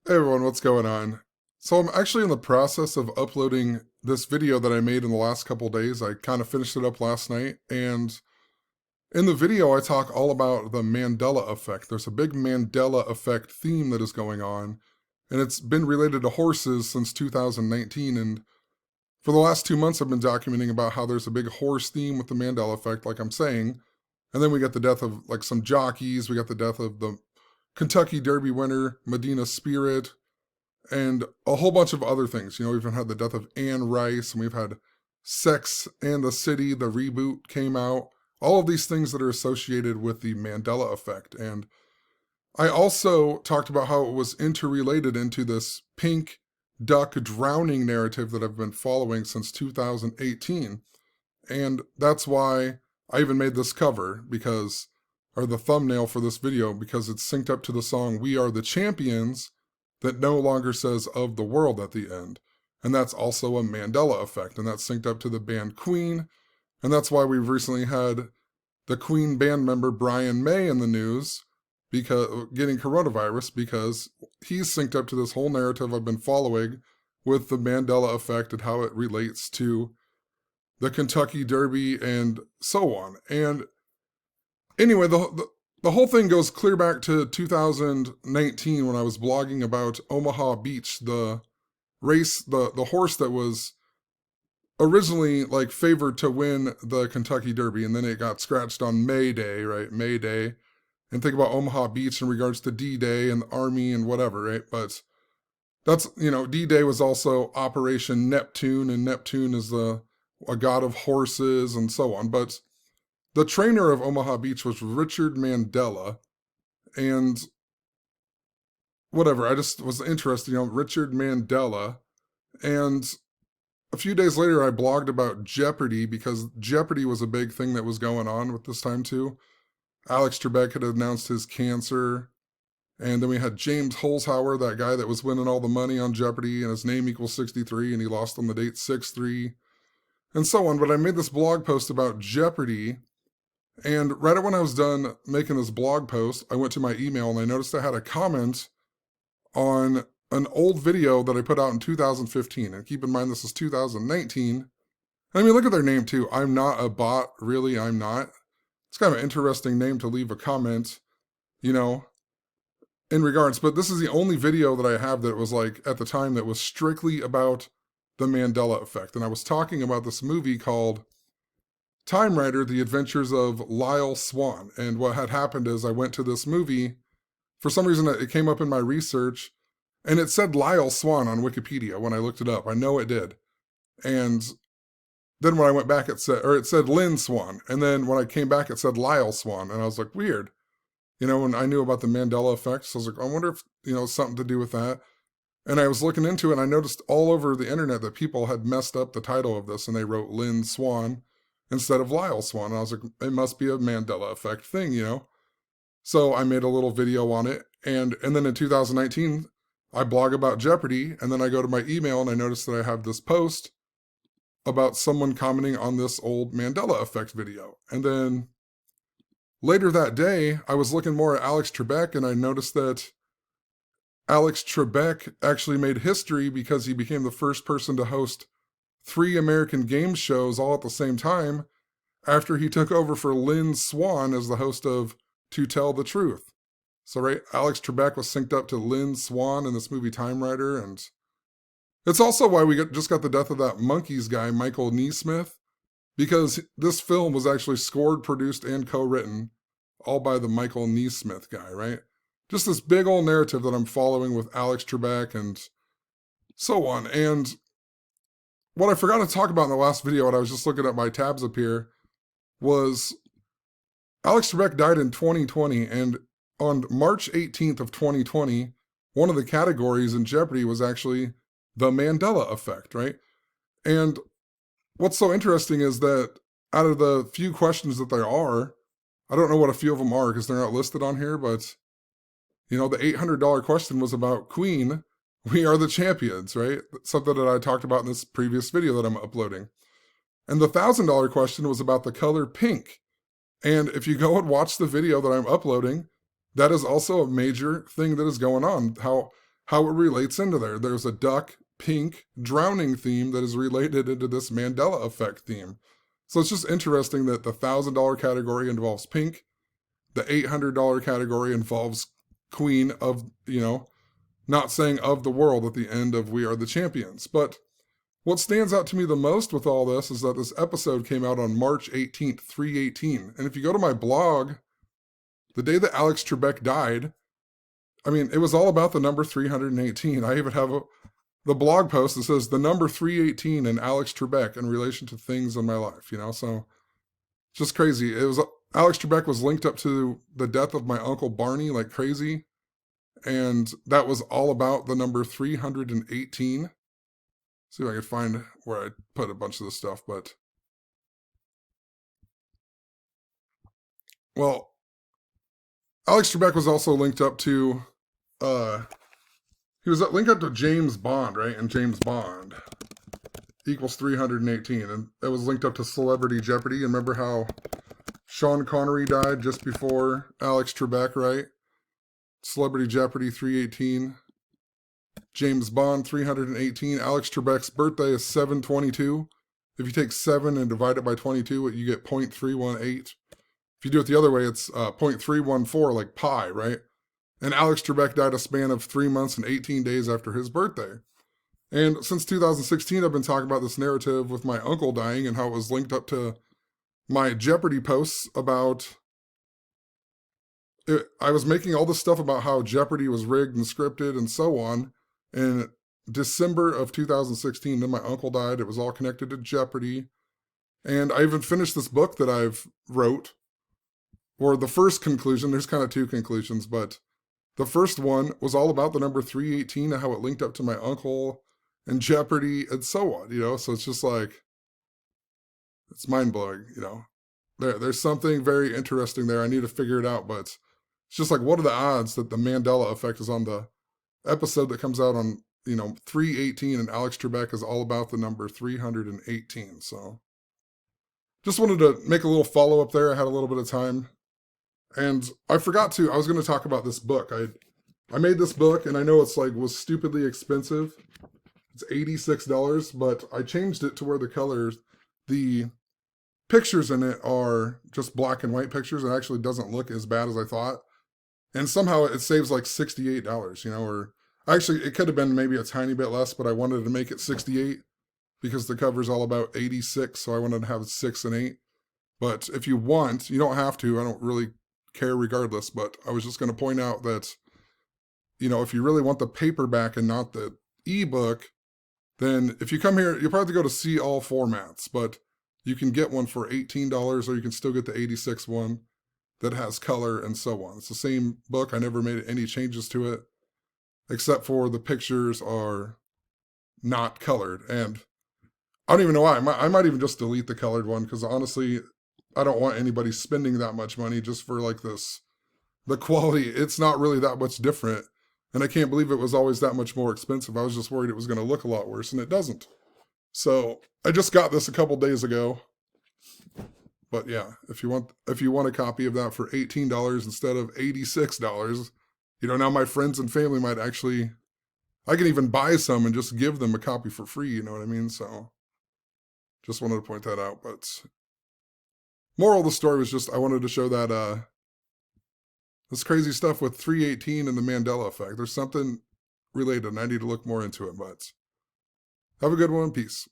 Hey everyone, what's going on? So I'm actually in the process of uploading this video that I made in the last couple days. I kind of finished it up last night, and in the video I talk all about the Mandela effect. There's a big Mandela effect theme that is going on, and it's been related to horses since 2019, and for the last 2 months I've been documenting about how there's a big horse theme with the Mandela effect, like I'm saying, and then we got the death of like some jockeys, we got the death of the Kentucky Derby winner, Medina Spirit, and a whole bunch of other things. We've even had the death of Anne Rice, and we've had Sex and the City, the reboot came out. All of these things that are associated with the Mandela effect. And I also talked about how it was interrelated into this pink duck drowning narrative that I've been following since 2018. And that's why I even made this cover, or the thumbnail for this video, because it's synced up to the song We Are the Champions, that no longer says of the world at the end. And that's also a Mandela effect. And that's synced up to the band Queen. And that's why we've recently had the Queen band member Brian May in the news because getting coronavirus, because he's synced up to this whole narrative I've been following with the Mandela effect and how it relates to the Kentucky Derby and so on. And anyway, the whole thing goes clear back to 2019 when I was blogging about Omaha Beach, the race, the horse that was originally like favored to win the Kentucky Derby, and then it got scratched on May Day, right? May Day. And think about Omaha Beach in regards to D-Day and the Army and whatever, right? But that's, D-Day was also Operation Neptune, and Neptune is a god of horses and so on. But the trainer of Omaha Beach was Richard Mandela, and whatever, I just was interested, Richard Mandela. And a few days later, I blogged about Jeopardy, because Jeopardy was a big thing that was going on with this time too. Alex Trebek had announced his cancer, and then we had James Holzhauer, that guy that was winning all the money on Jeopardy, and his name equals 63, and he lost on the date 6-3, and so on. But I made this blog post about Jeopardy, and right when I was done making this blog post, I went to my email and I noticed I had a comment on an old video that I put out in 2015. And keep in mind, this is 2019. I mean, look at their name too. I'm not a bot. Really, I'm not. It's kind of an interesting name to leave a comment, in regards. But this is the only video that I have that was like, at the time, that was strictly about the Mandela effect. And I was talking about this movie called Time Rider, The Adventures of Lyle Swan. And what had happened is I went to this movie. For some reason, it came up in my research, and it said Lyle Swan on Wikipedia when I looked it up. I know it did. And then when I went back, it said Lynn Swan. And then when I came back, it said Lyle Swan. And I was like, weird. And I knew about the Mandela effect. So I was like, I wonder if, something to do with that. And I was looking into it, and I noticed all over the internet that people had messed up the title of this, and they wrote Lynn Swan instead of Lyle Swan. And I was like, it must be a Mandela effect thing, So I made a little video on it. And then in 2019, I blog about Jeopardy, and then I go to my email and I notice that I have this post about someone commenting on this old Mandela effect video. And then later that day, I was looking more at Alex Trebek, and I noticed that Alex Trebek actually made history because he became the first person to host 3 American game shows all at the same time after he took over for Lynn Swan as the host of To Tell the Truth. So, right, Alex Trebek was synced up to Lynn Swan in this movie Time Rider, and it's also why we just got the death of that Monkees guy, Michael Neesmith, because this film was actually scored, produced, and co-written all by the Michael Neesmith guy, right? Just this big old narrative that I'm following with Alex Trebek and so on. And what I forgot to talk about in the last video, and I was just looking at my tabs up here, was Alex Trebek died in 2020, and on March 18th of 2020, one of the categories in Jeopardy was actually the Mandela effect, right? And what's so interesting is that out of the few questions that there are, I don't know what a few of them are because they're not listed on here, but, the $800 question was about Queen, We Are the Champions, right? Something that I talked about in this previous video that I'm uploading. And the $1,000 question was about the color pink. And if you go and watch the video that I'm uploading, that is also a major thing that is going on. how it relates into there. There's a duck, pink, drowning theme that is related into this Mandela effect theme. So it's just interesting that the $1,000 category involves pink, the $800 category involves queen of, not saying of the world at the end of We Are the Champions. But what stands out to me the most with all this is that this episode came out on March 18th, 318. And if you go to my blog, the day that Alex Trebek died, I mean, it was all about the number 318. I even have the blog post that says the number 318 and Alex Trebek in relation to things in my life, so just crazy. It was Alex Trebek was linked up to the death of my uncle Barney like crazy. And that was all about the number 318. See if I could find where I put a bunch of this stuff, but well, Alex Trebek was also linked up to he was linked up to James Bond, right? And James Bond equals 318. And it was linked up to Celebrity Jeopardy. And remember how Sean Connery died just before Alex Trebek, right? Celebrity Jeopardy 318. James Bond 318. Alex Trebek's birthday is 7/22. If you take 7 and divide it by 22, you get 0.318. If you do it the other way, it's 0.314, like pi, right? And Alex Trebek died a span of 3 months and 18 days after his birthday. And since 2016, I've been talking about this narrative with my uncle dying and how it was linked up to my Jeopardy posts about it. I was making all this stuff about how Jeopardy was rigged and scripted and so on. In December of 2016, then my uncle died. It was all connected to Jeopardy. And I even finished this book that I've wrote. Or the first conclusion, there's kind of 2 conclusions, but the first one was all about the number 318 and how it linked up to my uncle and Jeopardy and so on, So it's just like, it's mind-blowing, There's something very interesting there. I need to figure it out, but it's just like, what are the odds that the Mandela effect is on the episode that comes out on, 318, and Alex Trebek is all about the number 318. So just wanted to make a little follow-up there. I had a little bit of time. And I was going to talk about this book. I made this book, and I know was stupidly expensive. It's $86, but I changed it to where the pictures in it are just black and white pictures. It actually doesn't look as bad as I thought. And somehow it saves like $68, or actually it could have been maybe a tiny bit less, but I wanted to make it 68 because the cover's all about 86. So I wanted to have 6 and 8. But if you want, you don't have to. I don't really care regardless, but I was just going to point out that, if you really want the paperback and not the ebook, then if you come here, you'll probably have to go to see all formats, but you can get one for $18, or you can still get the 86 one that has color and so on. It's the same book. I never made any changes to it, except for the pictures are not colored. And I don't even know why. I might even just delete the colored one, because honestly, I don't want anybody spending that much money just for like this. The quality, it's not really that much different. And I can't believe it was always that much more expensive. I was just worried it was going to look a lot worse, and it doesn't. So I just got this a couple days ago. But yeah, if you want a copy of that for $18 instead of $86, now my friends and family might actually, I can even buy some and just give them a copy for free, you know what I mean? So just wanted to point that out. But moral of the story was just, I wanted to show that this crazy stuff with 318 and the Mandela effect. There's something related, and I need to look more into it, but have a good one. Peace.